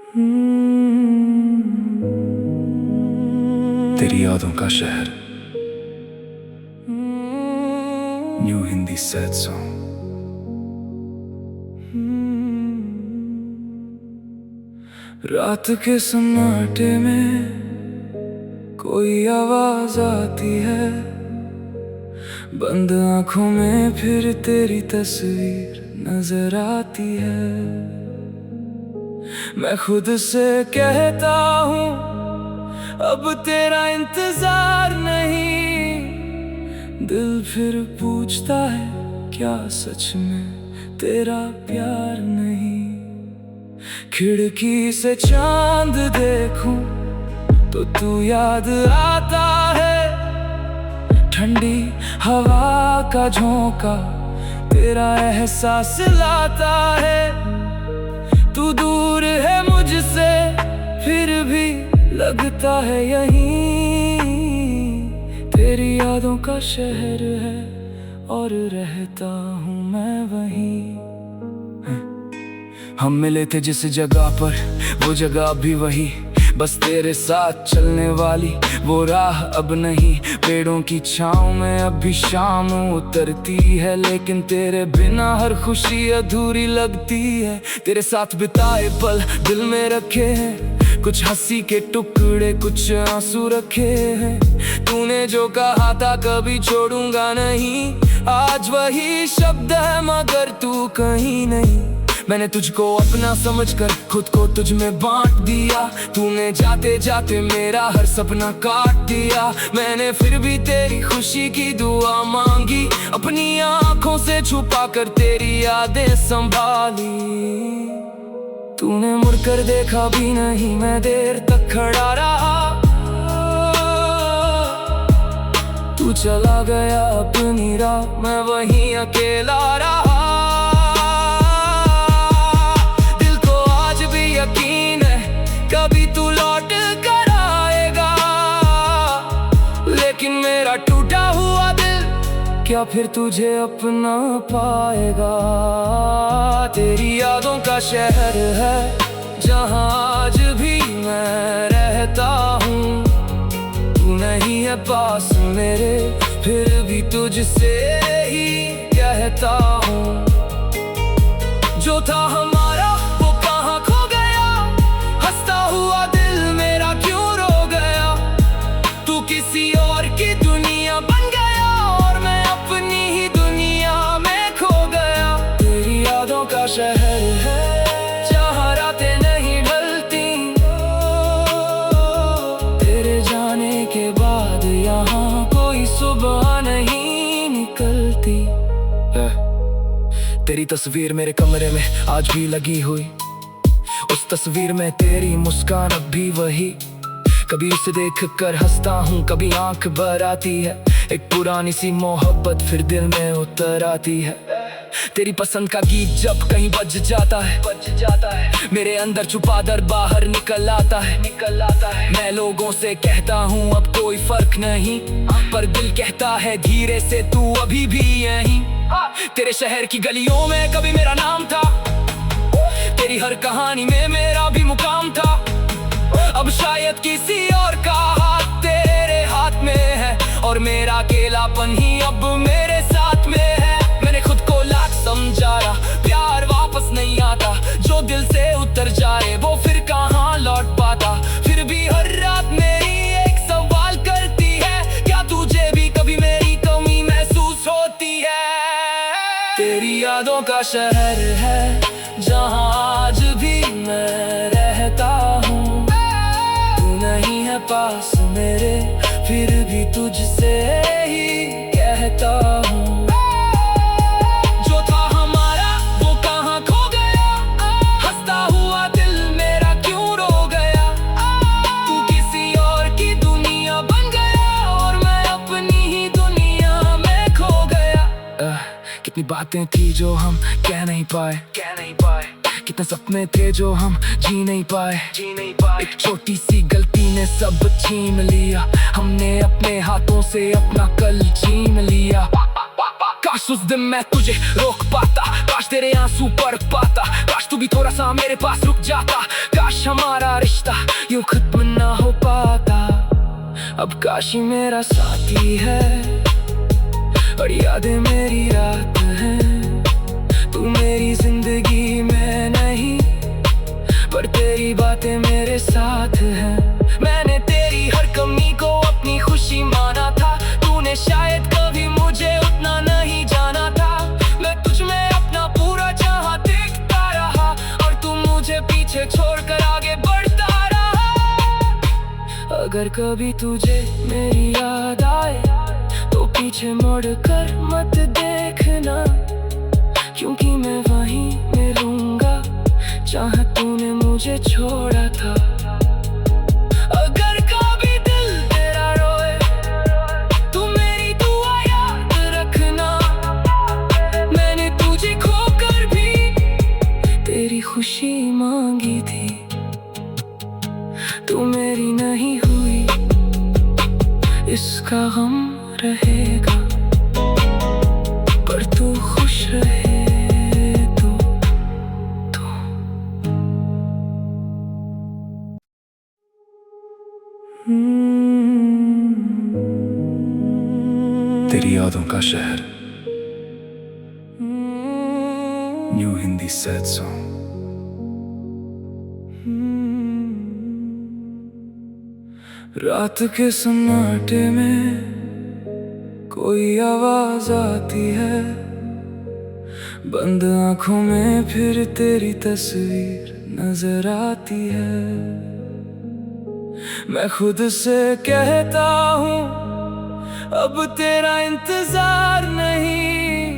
तेरी यादों का शहर, न्यू हिंदी सैड सॉन्ग। रात के सन्नाटे में कोई आवाज आती है, बंद आंखों में फिर तेरी तस्वीर नजर आती है। मैं खुद से कहता हूँ अब तेरा इंतजार नहीं, दिल फिर पूछता है क्या सच में तेरा प्यार नहीं। खिड़की से चांद देखूं तो तू याद आता है, ठंडी हवा का झोंका तेरा एहसास लाता है। तू दूर है मुझसे फिर भी लगता है यहीं, तेरी यादों का शहर है और रहता हूँ मैं वहीं। हम मिले थे जिस जगह पर, वो जगह भी वही, बस तेरे साथ चलने वाली वो राह अब नहीं। पेड़ों की छाँव में अब भी शाम उतरती है, लेकिन तेरे बिना हर खुशी अधूरी लगती है। तेरे साथ बिताए पल दिल में रखे हैं, कुछ हंसी के टुकड़े कुछ आंसू रखे हैं। तूने जो कहा था कभी छोड़ूंगा नहीं, आज वही शब्द है मगर तू कहीं नहीं। मैंने तुझको अपना समझकर खुद को तुझ में बांट दिया, तूने जाते जाते मेरा हर सपना काट दिया। मैंने फिर भी तेरी खुशी की दुआ मांगी, अपनी आंखों से छुपा कर तेरी यादें संभाली। तूने मुड़कर देखा भी नहीं, मैं देर तक खड़ा रहा। तू चला गया अपनी राह, मैं वहीं अकेला रहा। यकीन है कभी तू लौट कर आएगा, लेकिन मेरा टूटा हुआ दिल क्या फिर तुझे अपना पाएगा। तेरी यादों का शहर है जहाँ आज भी मैं रहता हूँ। तू नहीं है पास मेरे फिर भी तुझसे ही कहता हूँ, जो था हमारा हुआ दिल मेरा क्यों रो गया। तू किसी और की दुनिया बन गया और मैं अपनी ही दुनिया में खो गया। तेरी यादों का शहर है जहाँ रातें नहीं ढलती, तेरे जाने के बाद यहाँ कोई सुबह नहीं निकलती। तेरी तस्वीर मेरे कमरे में आज भी लगी हुई, उस तस्वीर में तेरी मुस्कान अब भी वही। कभी उसे देख कर हंसता हूँ, कभी आंख भर आती है। एक पुरानी सी मोहब्बत फिर दिल में उतर आती है। तेरी पसंद का गीत जब कहीं बज जाता है, मेरे अंदर छुपा दर्द बाहर निकल आता है। मैं लोगों से कहता हूँ अब कोई फर्क नहीं, पर दिल कहता है धीरे से तू अभी भी यहीं। तेरे शहर की गलियों में कभी मेरा नाम था, तेरी हर कहानी में मेरा भी मुकाम था। अब शायद किसी और का हाथ तेरे हाथ में है, और मेरा अकेलापन ही अब मेरे साथ में है। मैंने खुद को लाख समझाया, प्यार वापस नहीं आता, जो दिल से उतर जाए वो फिर कहाँ लौट पाता। फिर भी हर रात मेरी एक सवाल करती है, क्या तुझे भी कभी मेरी कमी महसूस होती है। तेरी यादों का शहर है जहाँ आज भी मैं रहता हूँ। तू नहीं है पास मेरे फिर भी तुझसे ही कहता हूँ, जो था हमारा वो कहाँ खो गया। हंसता हुआ दिल मेरा क्यों रो गया। तू किसी और की दुनिया बन गया और मैं अपनी ही दुनिया में खो गया। कितनी बातें थी जो हम कह नहीं पाए, कितने सपने थे जो हम जी नहीं पाए। एक छोटी सी गलती ने सब छीन लिया, हमने अपने हाथों से अपना कल छीन लिया। काश उस दिन मैं तुझे रोक पाता, काश तेरे आंसू परख पाता, काश तू भी थोड़ा सा मेरे पास रुक जाता, काश हमारा रिश्ता यूं खत्म ना हो पाता। अब काश ही मेरा साथी है और यादें मेरी रात है। तू मेरी जिंदगी में नहीं पर तेरी बातें मेरे साथ हैं। मैंने तेरी हर कमी को अपनी खुशी माना था, तूने शायद कभी मुझे उतना नहीं जाना था। मैं तुझ में अपना पूरा जहां देखता रहा और तू मुझे पीछे छोड़कर आगे बढ़ता रहा। अगर कभी तुझे मेरी याद आए तो पीछे मुड़ कर मत देखना, क्योंकि मैं वहीं मिलूंगा जहां तूने मुझे छोड़ा था। अगर कभी दिल तेरा रोए तू मेरी दुआ याद रखना, मैंने तुझे खोकर भी तेरी खुशी मांगी थी। तू मेरी नहीं हुई इसका गम रहेगा, पर तू खुश रहे तेरी यादों का शहर। New Hindi sad song. रात के सन्नाटे में कोई आवाज आती है, बंद आंखों में फिर तेरी तस्वीर नजर आती है। मैं खुद से कहता हूँ अब तेरा इंतजार नहीं,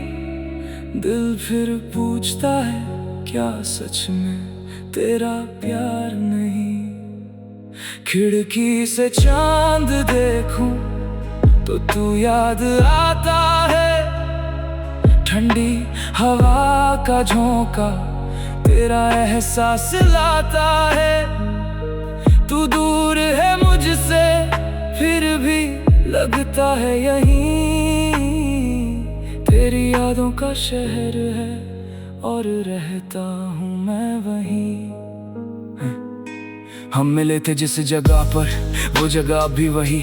दिल फिर पूछता है क्या सच में तेरा प्यार नहीं। खिड़की से चांद देखूं तो तू याद आता है, ठंडी हवा का झोंका तेरा एहसास लाता है। तू दूर है मुझसे फिर भी लगता है यहीं, तेरी यादों का शहर है और रहता हूँ मैं वहीं। हम मिले थे जिस जगह पर वो जगह भी वही,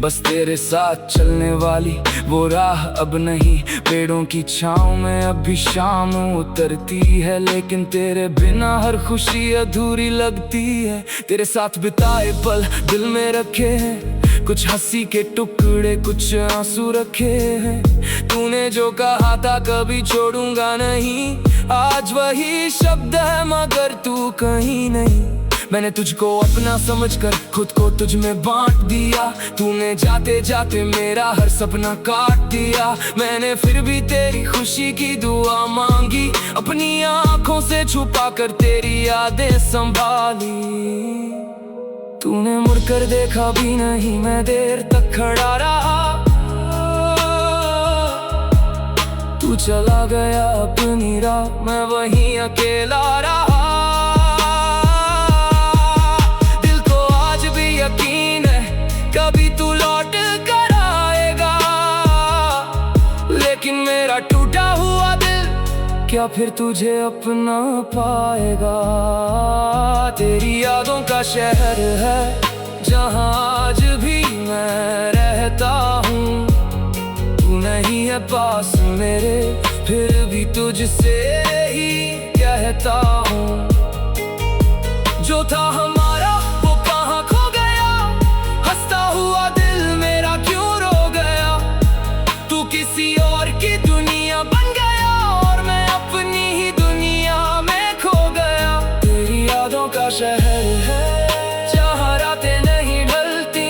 बस तेरे साथ चलने वाली वो राह अब नहीं। पेड़ों की छाँव में अब भी शाम उतरती है, लेकिन तेरे बिना हर खुशी अधूरी लगती है। तेरे साथ बिताए पल दिल में रखे हैं, कुछ हंसी के टुकड़े कुछ आंसू रखे हैं। तूने जो कहा था कभी छोड़ूंगा नहीं, आज वही शब्द है मगर तू कहीं नहीं। मैंने तुझको अपना समझकर खुद को तुझ में बांट दिया, तूने जाते जाते मेरा हर सपना काट दिया। मैंने फिर भी तेरी खुशी की दुआ मांगी, अपनी आंखों से छुपा कर तेरी यादें संभाली। तूने मुड़कर देखा भी नहीं, मैं देर तक खड़ा रहा। तू चला गया अपनी राह, मैं वहीं अकेला रहा। यकीन है कभी तू लौट कर आएगा, लेकिन मेरा टूटा हुआ दिल क्या फिर तुझे अपना पाएगा। तेरी यादों का शहर है जहां आज भी मैं रहता हूँ। तू नहीं है पास मेरे फिर भी तुझसे ही कहता हूँ, जो था हमारा हुआ दिल मेरा क्यों रो गया। तू किसी और की दुनिया बन गया और मैं अपनी ही दुनिया में खो गया। तेरी यादों का शहर है जहाँ रातें नहीं ढलती,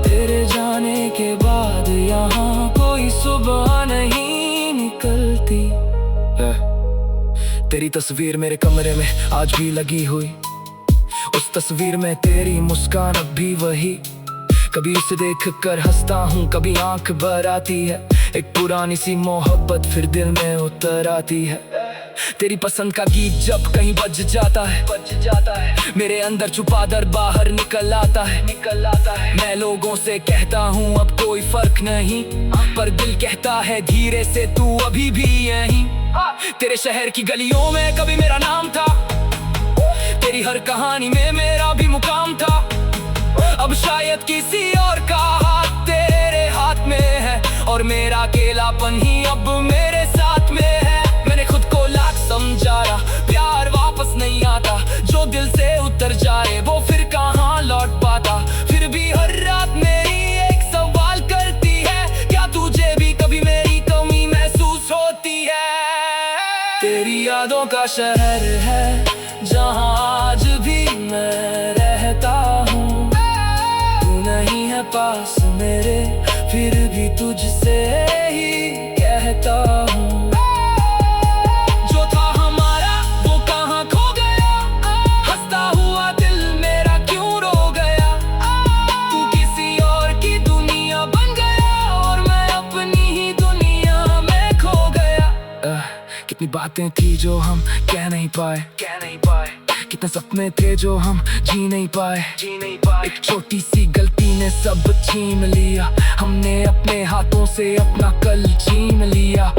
तेरे जाने के बाद यहाँ कोई सुबह नहीं निकलती। तेरी तस्वीर मेरे कमरे में आज भी लगी हुई, उस तस्वीर में तेरी मुस्कान अब भी वही। कभी उसे देख कर हंसता हूँ, कभी आंख भर आती है। एक पुरानी सी मोहब्बत फिर दिल में उतर आती है। तेरी पसंद का गीत जब कहीं बज जाता है मेरे अंदर छुपा दर बाहर निकल आता है मैं लोगों से कहता हूँ अब कोई फर्क नहीं, पर दिल कहता है धीरे से तू अभी भी यहीं। तेरे शहर की गलियों में कभी मेरा नाम था, तेरी हर कहानी में मेरा भी मुकाम था। अब शायद किसी और का हाथ तेरे हाथ में है, और मेरा अकेलापन ही अब मेरे साथ में है। मैंने खुद को लाख समझा रहा, प्यार वापस नहीं आता, जो दिल से उतर जाए वो फिर कहाँ लौट पाता। फिर भी हर रात मेरी एक सवाल करती है, क्या तुझे भी कभी मेरी कमी महसूस होती है? तेरी यादों का शहर है जहाँ आज भी मैं रहता हूँ, तू नहीं है पास मेरे फिर भी तुझसे ही कहता हूँ। जो था हमारा वो कहाँ खो गया, हंसता हुआ दिल मेरा क्यों रो गया। तू किसी और की दुनिया बन गया और मैं अपनी ही दुनिया में खो गया। कितनी बातें थी जो हम कह नहीं पाए, कितने सपने थे जो हम जी नहीं पाए। एक छोटी सी गलती ने सब छीन लिया, हमने अपने हाथों से अपना कल छीन लिया।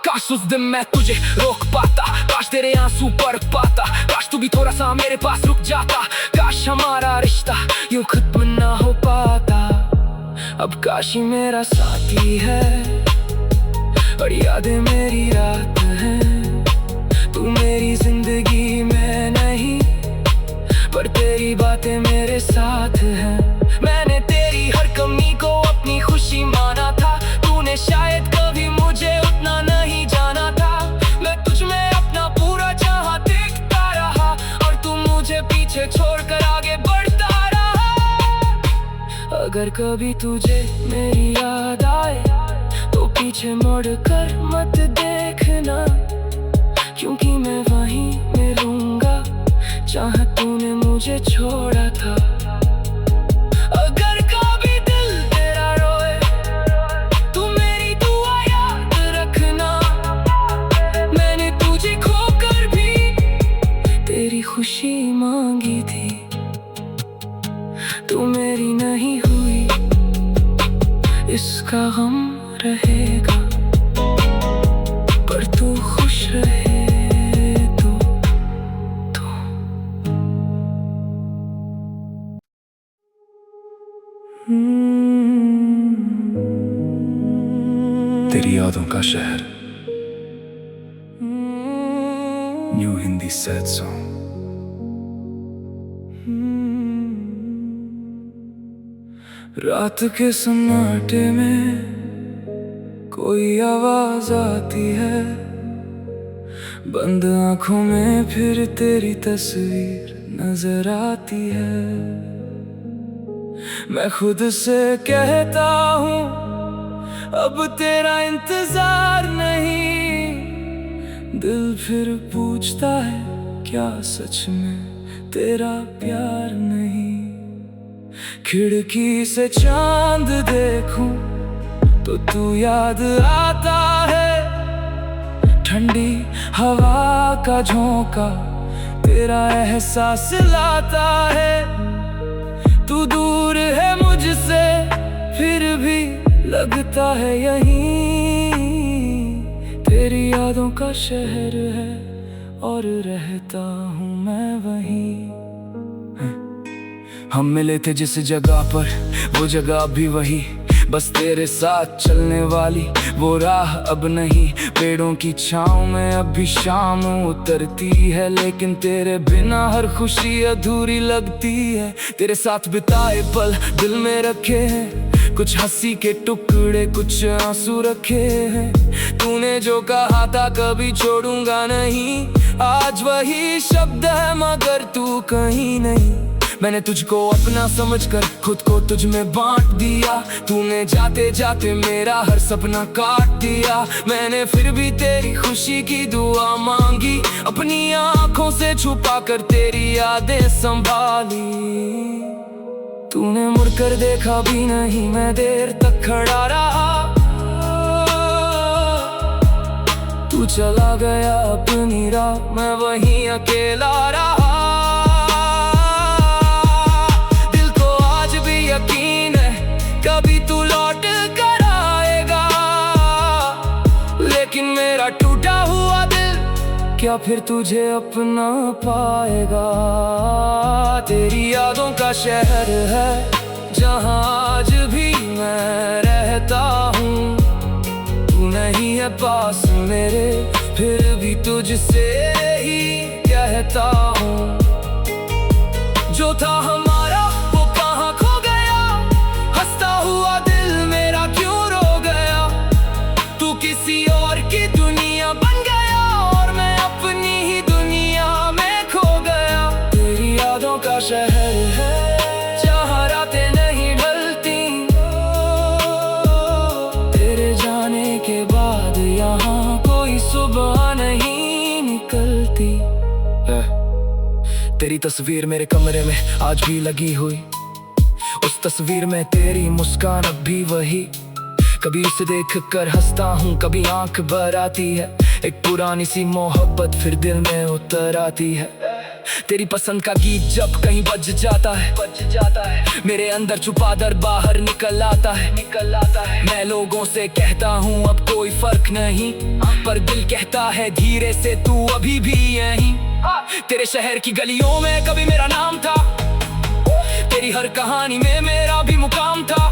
काश उस दिन मैं तुझे रोक पाता, काश तेरे आंसू पढ़ पाता, काश तू भी थोड़ा सा मेरे पास रुक जाता। काश हमारा रिश्ता यूं खत्म ना हो पाता। अब काश ही मेरा साथी है और यादें मेरी रात है। तू मेरी जिंदगी में नहीं, पर तेरी बातें मेरे साथ हैं। मैंने तेरी हर कमी को अपनी खुशी माना था, तूने शायद कभी मुझे उतना नहीं जाना था। मैं तुझ में अपना पूरा जहां देखता रहा, और तू मुझे पीछे छोड़कर आगे बढ़ता रहा। अगर कभी तुझे मेरी याद आए तो पीछे मुड़ कर मत देखना, क्योंकि मैं वहीं मिलूंगा जहाँ तूने मुझे छोड़ा था। अगर कभी दिल तेरा रोए तू मेरी दुआ याद रखना, मैंने तुझे खोकर भी तेरी खुशी मांगी थी। तू मेरी नहीं हुई इसका गम रहेगा, पर तू खुश रहे। तेरी यादों का शहर, न्यू हिंदी सैड सॉन्ग। रात के सन्नाटे में कोई आवाज आती है, बंद आंखों में फिर तेरी तस्वीर नजर आती है। मैं खुद से कहता हूँ अब तेरा इंतजार नहीं, दिल फिर पूछता है क्या सच में तेरा प्यार नहीं। खिड़की से चांद देखूं तो तू याद आता है, ठंडी हवा का झोंका तेरा एहसास लाता है। तू दूर है मुझसे फिर भी लगता है यहीं, तेरी यादों का शहर है और रहता हूँ मैं वहीं। हम मिले थे जिस जगह पर वो जगह भी वही, बस तेरे साथ चलने वाली वो राह अब नहीं। पेड़ों की छाँव में अभी शाम उतरती है, लेकिन तेरे बिना हर खुशी अधूरी लगती है। तेरे साथ बिताए पल दिल में रखे हैं, कुछ हंसी के टुकड़े कुछ आंसू रखे हैं। तूने जो कहा था कभी छोड़ूंगा नहीं, आज वही शब्द है मगर तू कहीं नहीं। मैंने तुझको अपना समझकर खुद को तुझ में बांट दिया, तूने जाते जाते मेरा हर सपना काट दिया। मैंने फिर भी तेरी खुशी की दुआ मांगी, अपनी आंखों से छुपा कर तेरी यादें संभाली। तूने मुड़कर देखा भी नहीं, मैं देर तक खड़ा रहा। तू चला गया अपनी राह, मैं वहीं अकेला रहा। दिल को आज भी यकीन है कभी तू लौट कर आएगा, लेकिन मेरा टूटा हुआ दिल क्या फिर तुझे अपना पाएगा। तेरी यादों का शहर है जहाँ आज भी मैं रहता हूँ। तू नहीं है पास मेरे, फिर भी तुझसे ही कहता हूँ। जो था हमारा वो कहाँ खो गया, हंसता हुआ दिल मेरा क्यों रो गया। तू किसी और की दुनिया बन गया और मैं अपनी ही दुनिया में खो गया। तेरी यादों का शहर है जहाँ रातें नहीं ढलती, तेरे जाने के बाद यहाँ कोई सुबह नहीं निकलती। तेरी तस्वीर मेरे कमरे में आज भी लगी हुई, उस तस्वीर में तेरी मुस्कान अब भी वही। कभी उसे देख कर हंसता हूँ, कभी आंख भर आती है। एक पुरानी सी मोहब्बत फिर दिल में उतर आती है। तेरी पसंद का गीत जब कहीं बज जाता है, मेरे अंदर छुपा दर्द बाहर निकल आता है। मैं लोगों से कहता हूँ अब कोई फर्क नहीं, पर दिल कहता है धीरे से तू अभी भी यहीं। तेरे शहर की गलियों में कभी मेरा नाम था, तेरी हर कहानी में मेरा भी मुकाम था।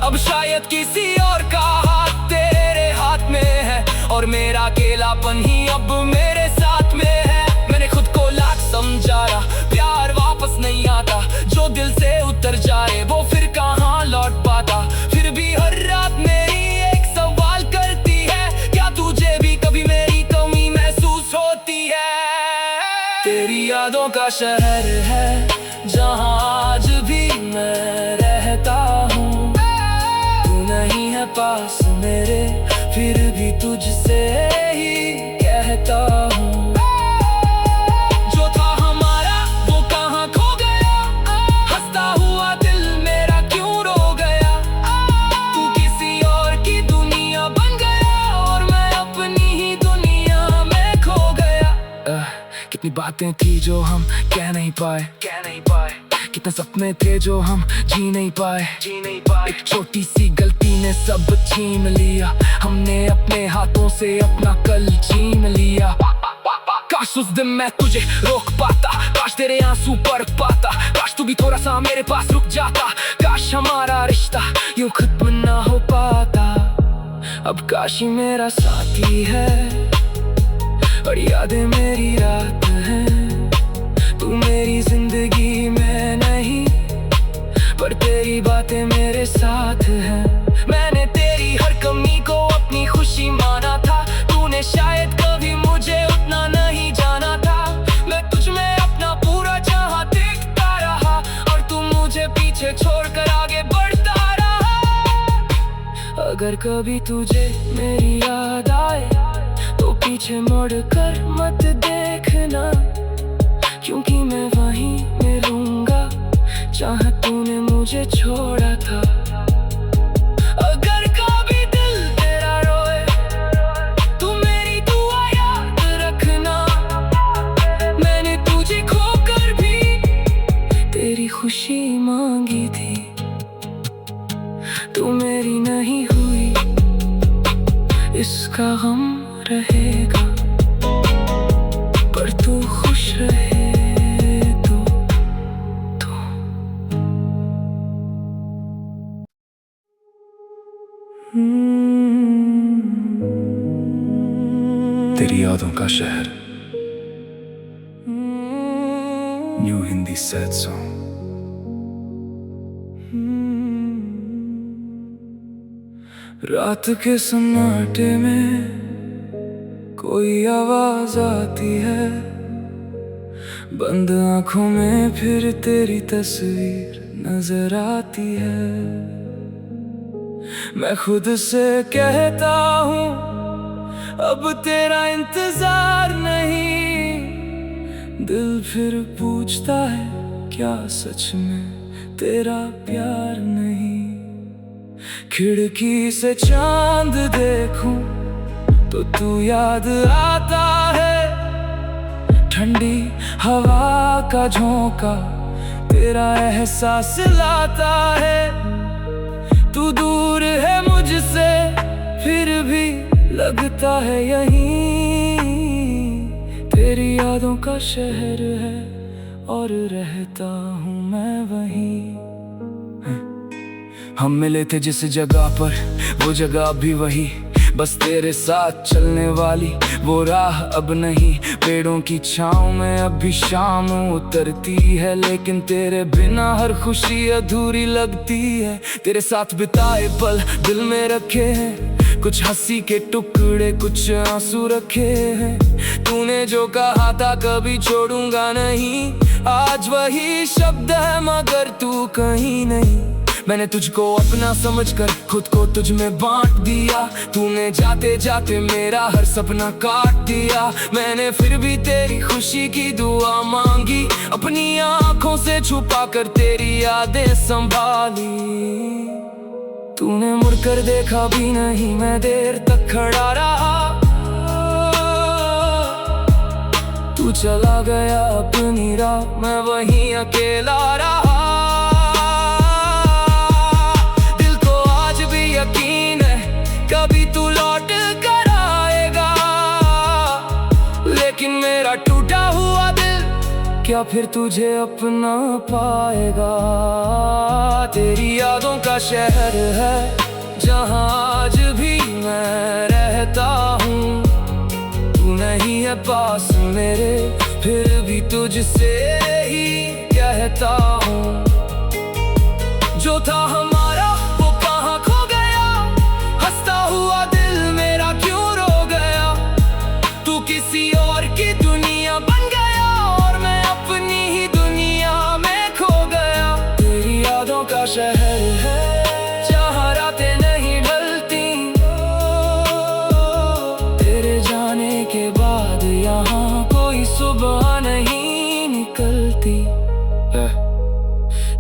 अब शायद किसी और का हाथ तेरे हाथ में है, और मेरा अकेलापन ही अब मेरे साथ में है। मैंने खुद को लाख समझाया, प्यार वापस नहीं आता। जो दिल से उतर जाए वो फिर कहाँ लौट पाता। फिर भी हर रात मेरी एक सवाल करती है, क्या तुझे भी कभी मेरी कमी महसूस होती है। तेरी यादों का शहर है जहाँ आज भी मैं रहता हूँ। तू नहीं है पास मेरे, फिर भी तुझसे ही कहता हूँ। जो था हमारा वो कहाँ खो गया, हंसता हुआ दिल मेरा क्यों रो गया। तू किसी और की दुनिया बन गया और मैं अपनी ही दुनिया में खो गया। कितनी बातें थी जो हम कह नहीं पाए, कितने सपने थे जो हम जी नहीं पाए। एक छोटी सी गलती ने सब छीन लिया, हमने अपने हाथों से अपना कल छीन लिया। काश उस दिन मैं तुझे रोक पाता, काश तेरे आंसू पढ़ पाता, काश तू भी थोड़ा सा मेरे पास रुक जाता। काश हमारा रिश्ता यूं खत्म ना हो पाता। अब काश ही मेरा साथी है और यादें मेरी रात है। तू मेरी जिंदगी में नहीं, पर तेरी बातें मेरे साथ हैं। मैंने तेरी हर कमी को अपनी खुशी माना था, तूने शायद कभी मुझे उतना नहीं जाना था। मैं तुझ में अपना पूरा जहां देखता रहा, और तू मुझे पीछे छोड़कर आगे बढ़ता रहा। अगर कभी तुझे मेरी याद आए तो पीछे मुड़ कर मत देखना, क्योंकि मैं वहीं मिलूंगा जहाँ तूने मुझे छोड़ा था। अगर कभी दिल तेरा रोए तो मेरी दुआ याद रखना। मैंने तुझे खोकर भी तेरी खुशी मांगी थी, तू मेरी नहीं हुई इसका गम रहेगा, पर तू खुश रहे। तेरी यादों का शहर, न्यू हिंदी सैड सॉन्ग। रात के सन्नाटे में कोई आवाज आती है, बंद आंखों में फिर तेरी तस्वीर नजर आती है। मैं खुद से कहता हूँ अब तेरा इंतजार नहीं। दिल फिर पूछता है क्या सच में तेरा प्यार नहीं। खिड़की से चांद देखूं तो तू याद आता है। ठंडी हवा का झोंका तेरा एहसास लाता है। तू दूर है मुझसे फिर भी लगता है यहीं। तेरी यादों का शहर है और रहता हूँ मैं वहीं। हम मिले थे जिस जगह पर, वो जगह भी वही, बस तेरे साथ चलने वाली वो राह अब नहीं। पेड़ों की छाँव में अब भी शाम उतरती है, लेकिन तेरे बिना हर खुशी अधूरी लगती है। तेरे साथ बिताए पल दिल में रखे हैं, कुछ हंसी के टुकड़े कुछ आंसू रखे हैं। तूने जो कहा था कभी छोड़ूंगा नहीं, आज वही शब्द है मगर तू कहीं नहीं। मैंने तुझको अपना समझकर खुद को तुझ में बांट दिया। तूने जाते जाते मेरा हर सपना काट दिया। मैंने फिर भी तेरी खुशी की दुआ मांगी, अपनी आंखों से छुपा कर तेरी यादें संभाली। तूने मुड़कर देखा भी नहीं, मैं देर तक खड़ा रहा। तू चला गया अपनी राह, मैं वहीं अकेला रहा। कभी तू लौट कर आएगा, लेकिन मेरा टूटा हुआ दिल क्या फिर तुझे अपना पाएगा। तेरी यादों का शहर है जहाँ आज भी मैं रहता हूँ। तू नहीं है पास मेरे फिर भी तुझसे ही कहता हूँ। जो था हमारा वो कहाँ खो गया, हंसता हुआ दिल मेरा क्यों रो गया। तू किसी और की दुनिया बन गया और मैं अपनी ही दुनिया में खो गया। तेरी यादों का शहर है जहाँ रातें नहीं ढलती, तेरे जाने के बाद यहाँ कोई सुबह नहीं निकलती।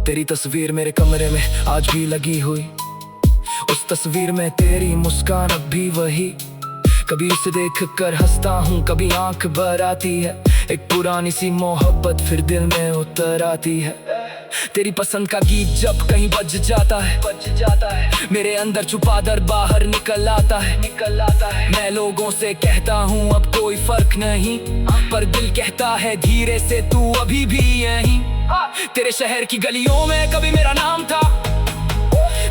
तेरी तस्वीर मेरे कमरे में आज भी लगी हुई, उस तस्वीर में तेरी मुस्कान अब भी वही। कभी उसे देख कर हंसता हूँ, कभी आंख भर आती है। एक पुरानी सी मोहब्बत फिर दिल में उतर आती है। तेरी पसंद का गीत जब कहीं बज जाता है, मेरे अंदर छुपा दर बाहर निकल आता है। मैं लोगों से कहता हूँ अब कोई फर्क नहीं, पर दिल कहता है धीरे से तू अभी भी यहीं। तेरे शहर की गलियों में कभी मेरा नाम था,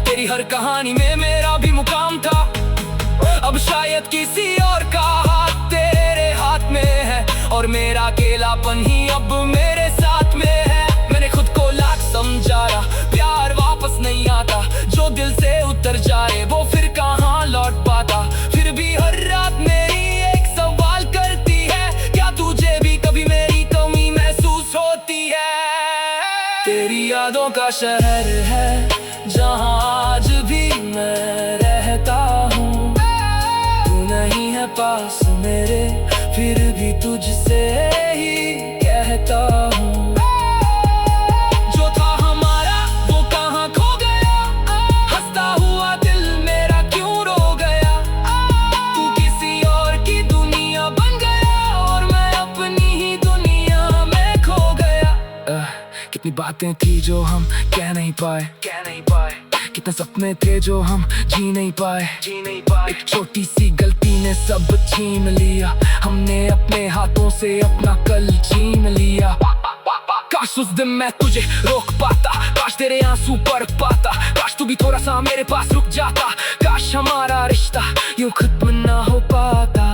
तेरी हर कहानी में मेरा भी मुकाम था। अब शायद किसी और का हाथ तेरे हाथ में है, और मेरा अकेलापन ही अब मेरे साथ में है। मैंने खुद को लाख समझा रहा, प्यार वापस नहीं आता। जो दिल से उतर जाए वो फिर कहाँ लौट पाता। फिर भी हर रात मेरी एक सवाल करती है, क्या तुझे भी कभी मेरी कमी महसूस होती है। तेरी यादों का शहर है जहाँ आज भी मैं रहता हूँ। तू नहीं है पास मेरे फिर भी तुझसे ही कहता हूँ। जो था हमारा वो कहाँ खो गया, हंसता हुआ दिल मेरा क्यों रो गया। तू किसी और की दुनिया बन गया और मैं अपनी ही दुनिया में खो गया। कितनी बातें थी जो हम कह नहीं पाए, कितने सपने थे जो हम जी नहीं पाए। एक छोटी सी गलती ने सब छीन लिया, हमने अपने हाथों से अपना कल छीन लिया। काश उस दिन मैं तुझे रोक पाता, काश तेरे आंसू परख पाता, काश तू भी थोड़ा सा मेरे पास रुक जाता। काश हमारा रिश्ता यूं खत्म ना हो पाता।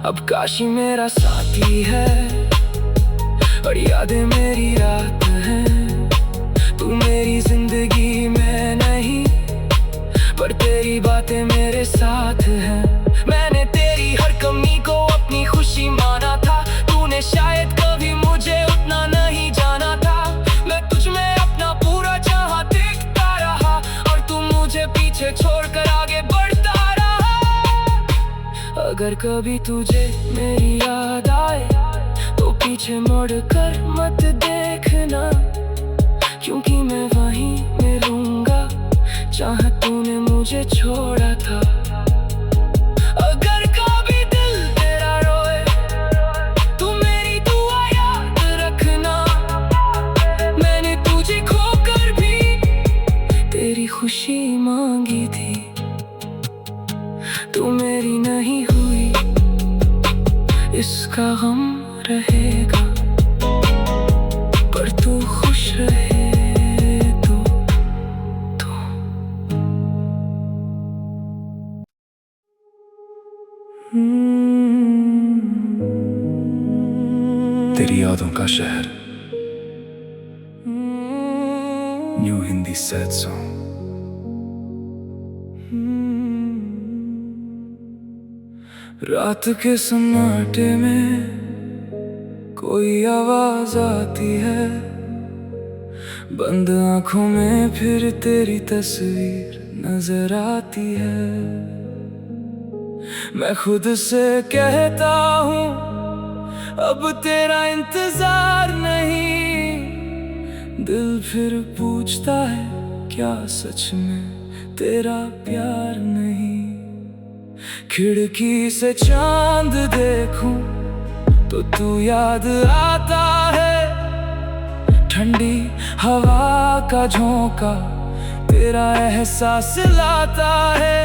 अब काश ही मेरा साथी है और यादें मेरी रात है। तू मेरी जिंदगी में नहीं, पर तेरी बातें मेरे साथ हैं। मैंने तेरी हर कमी को अपनी खुशी माना था, तूने शायद कभी मुझे उतना नहीं जाना था। मैं तुझ में अपना पूरा जहां देखता रहा, और तू मुझे पीछे छोड़कर आगे बढ़ता रहा। अगर कभी तुझे मेरी याद आए तो पीछे मुड़ कर मत देखना, क्योंकि मैं वहीं मिलूंगा जहाँ तूने मुझे छोड़ा था। अगर रहेगा, पर तू खुश रहे तो तेरी यादों का शहर, न्यू हिंदी सैड सॉन्ग। रात के सन्नाटे में कोई आवाज आती है, बंद आंखों में फिर तेरी तस्वीर नजर आती है। मैं खुद से कहता हूँ अब तेरा इंतजार नहीं, दिल फिर पूछता है क्या सच में तेरा प्यार नहीं। खिड़की से चांद देखूं तो तू याद आता है, ठंडी हवा का झोंका तेरा एहसास लाता है।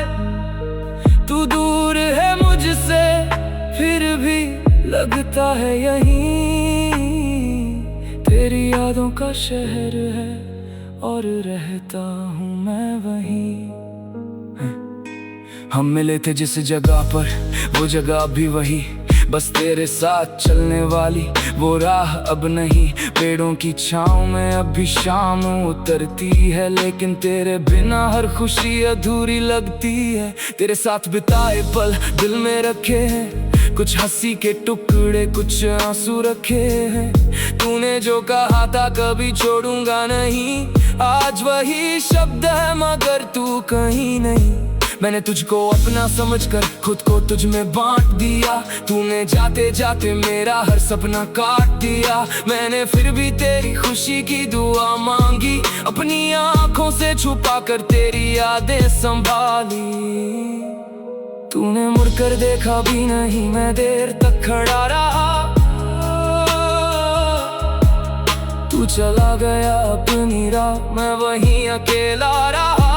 तू दूर है मुझसे फिर भी लगता है यहीं, तेरी यादों का शहर है और रहता हूँ मैं वहीं। हम मिले थे जिस जगह पर, वो जगह अब भी वही, बस तेरे साथ चलने वाली वो राह अब नहीं। पेड़ों की छाँव में अब भी शाम उतरती है, लेकिन तेरे बिना हर खुशी अधूरी लगती है। तेरे साथ बिताए पल दिल में रखे हैं, कुछ हंसी के टुकड़े कुछ आंसू रखे हैं। तूने जो कहा था कभी छोड़ूंगा नहीं, आज वही शब्द है मगर तू कहीं नहीं। मैंने तुझको अपना समझकर खुद को तुझ में बांट दिया, तूने जाते जाते मेरा हर सपना काट दिया। मैंने फिर भी तेरी खुशी की दुआ मांगी, अपनी आंखों से छुपा कर तेरी यादें संभाली। तूने मुड़कर देखा भी नहीं, मैं देर तक खड़ा रहा। तू चला गया अपनी राह, मैं वहीं अकेला रहा।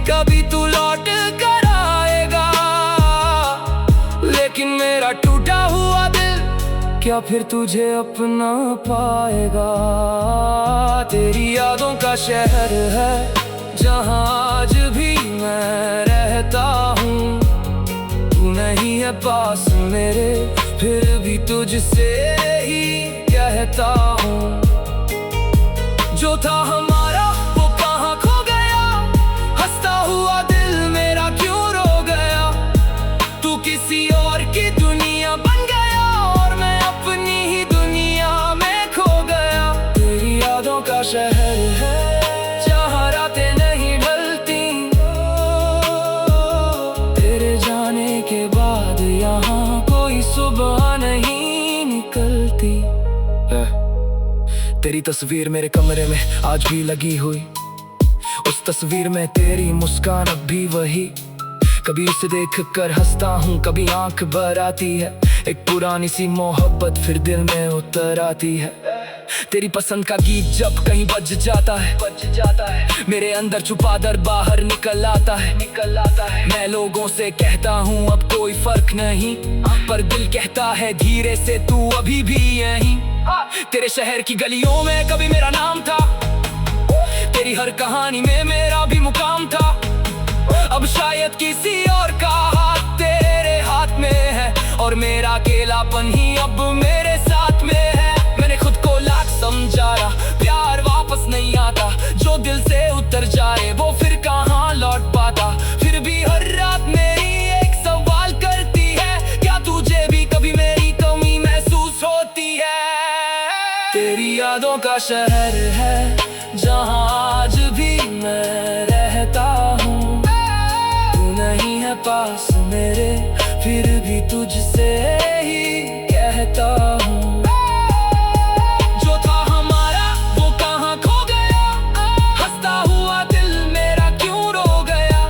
कभी तू लौट कर आएगा, लेकिन मेरा टूटा हुआ दिल क्या फिर तुझे अपना पाएगा। तेरी यादों का शहर है जहाँ आज भी मैं रहता हूँ, तू नहीं है पास मेरे फिर भी तुझसे ही कहता हूँ। जो था हमारा वो कहाँ खो गया, हंसता हुआ दिल मेरा क्यों रो गया। तू किसी और की दुनिया बन गया और मैं अपनी ही दुनिया में खो गया। तेरी यादों का शहर है जहाँ रातें नहीं ढलती, तेरे जाने के बाद यहाँ कोई सुबह नहीं निकलती। तेरी तस्वीर मेरे कमरे में आज भी लगी हुई, उस तस्वीर में तेरी मुस्कान अब भी वही। कभी उसे देख कर हंसता हूँ, कभी आंख भर आती है। एक पुरानी सी मोहब्बत फिर दिल में उतर आती है। तेरी पसंद का गीत जब कहीं बज जाता है, मेरे अंदर छुपा दर्द बाहर निकल आता है। मैं लोगों से कहता हूँ अब कोई फर्क नहीं, पर दिल कहता है धीरे से तू अभी भी यहीं। तेरे शहर की गलियों में कभी मेरा नाम था, तेरी हर कहानी में मेरा भी मुकाम था। अब शायद किसी और का हाथ तेरे हाथ में है, और मेरा अकेलापन ही अब मेरे साथ में है। मैंने खुद को लाख समझाया, प्यार वापस नहीं आता, जो दिल से उतर जाए वो फिर कहाँ लौट पाता। फिर भी हर रात मेरी एक सवाल करती है, क्या तुझे भी कभी मेरी कमी महसूस होती है। तेरी यादों का शहर है जहाँ आज भी मैं रहता हूँ, तू नहीं है पास मेरे फिर भी तुझसे ही कहता हूँ। जो था हमारा वो कहाँ खो गया, हंसता हुआ दिल मेरा क्यों रो गया।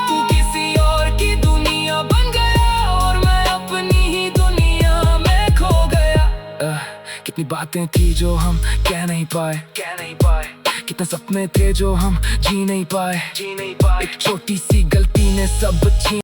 तू किसी और की दुनिया बन गया और मैं अपनी ही दुनिया में खो गया। कितनी बातें थी जो हम कह नहीं पाए, कितने सपने थे जो हम जी नहीं पाए। एक छोटी सी गलती ने सब छीन